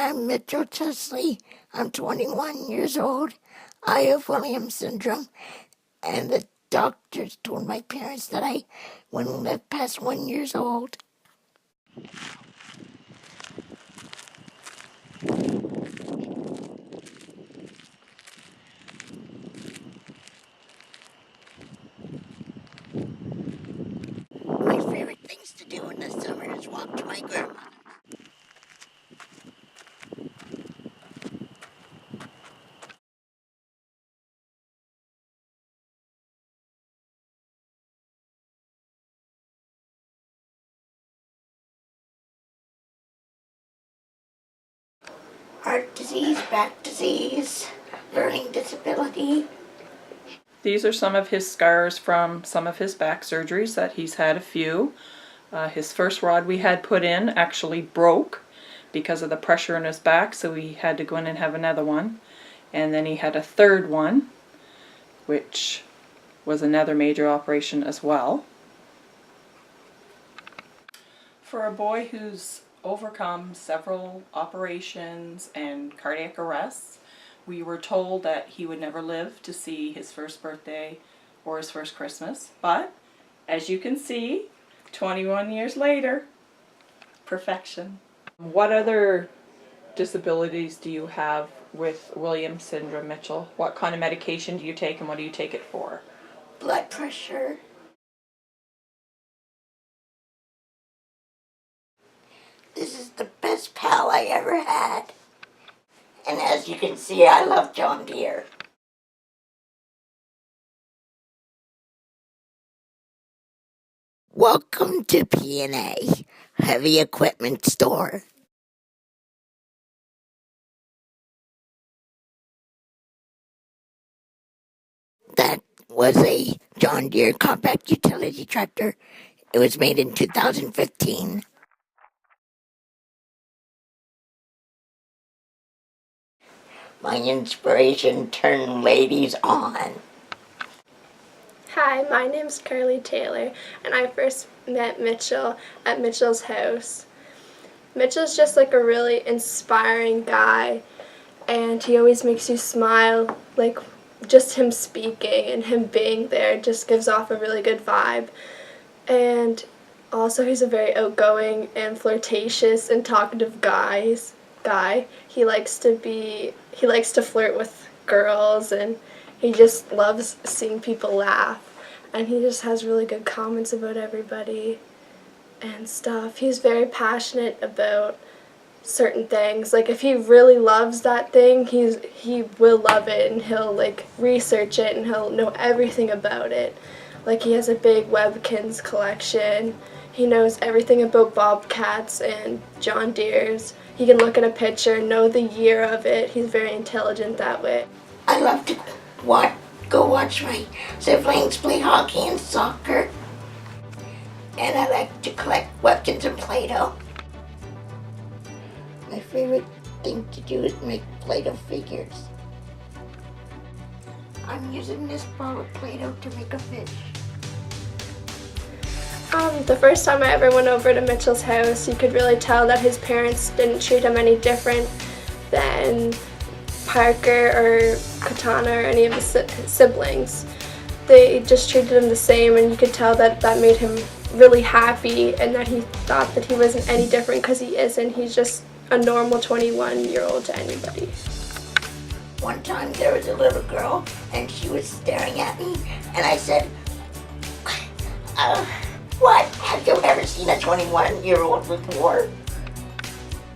I'm Mitch. I'm 21 years old. I have Williams syndrome, and the doctors told my parents that I wouldn't live past 1 year old. My favorite things to do in the summer is walk to my grandma. Heart disease, back disease, learning disability. These are some of his scars from some of his back surgeries that he's had a few. His first rod we had put in actually broke because of the pressure in his back, so we had to go in and have another one. And then he had a third one, which was another major operation as well. For a boy who's overcome several operations and cardiac arrests, we were told that he would never live to see his first birthday or his first Christmas. But, as you can see, 21 years later, perfection. What other disabilities do you have with Williams syndrome, Mitchell? What kind of medication do you take and what do you take it for? Blood pressure. This is the best pal I ever had. And as you can see, I love John Deere. Welcome to P&A, Heavy Equipment Store. That was a John Deere compact utility tractor. It was made in 2015. My inspiration turned ladies on. Hi, my name's Carly Taylor, and I first met Mitchell at Mitchell's house. Mitchell's just like a really inspiring guy, and he always makes you smile. Like, just him speaking and him being there just gives off a really good vibe. And also, he's a very outgoing and flirtatious and talkative guy. He likes to flirt with girls, and he just loves seeing people laugh. And he just has really good comments about everybody and stuff. He's very passionate about certain things. Like, if he really loves that thing, he will love it, and he'll like research it and he'll know everything about it. Like, he has a big Webkins collection. He knows everything about Bobcats and John Deere's. He can look at a picture and know the year of it. He's very intelligent that way. I love to go watch my siblings play hockey and soccer. And I like to collect Webkins and Play-Doh. My favorite thing to do is make Play-Doh figures. I'm using this ball of Play-Doh to make a fish. The first time I ever went over to Mitchell's house, you could really tell that his parents didn't treat him any different than Parker or Katana or any of his siblings. They just treated him the same, and you could tell that that made him really happy, and that he thought that he wasn't any different, because he isn't. He's just a normal 21-year-old to anybody. One time there was a little girl, and she was staring at me, and I said, what? Have you ever seen a 21-year-old before?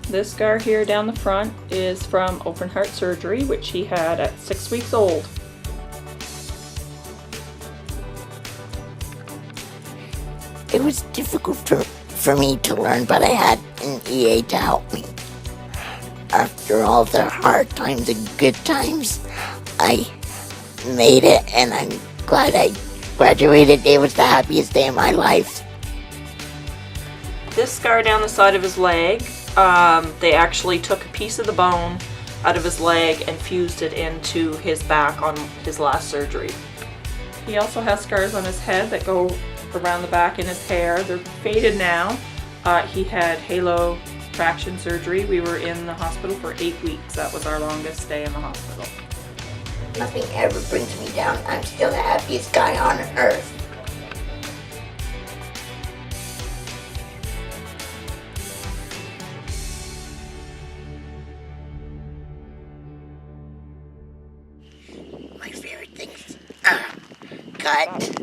This scar here down the front is from open heart surgery, which he had at 6 weeks old. It was difficult for me to learn, but I had an EA to help me. After all the hard times and good times, I made it, and I'm glad I graduated. It was the happiest day of my life. This scar down the side of his leg, they actually took a piece of the bone out of his leg and fused it into his back on his last surgery. He also has scars on his head that go around the back in his hair. They're faded now. He had halo traction surgery. We were in the hospital for 8 weeks. That was our longest stay in the hospital. Nothing ever brings me down. I'm still the happiest guy on earth. My favorite things. Cut.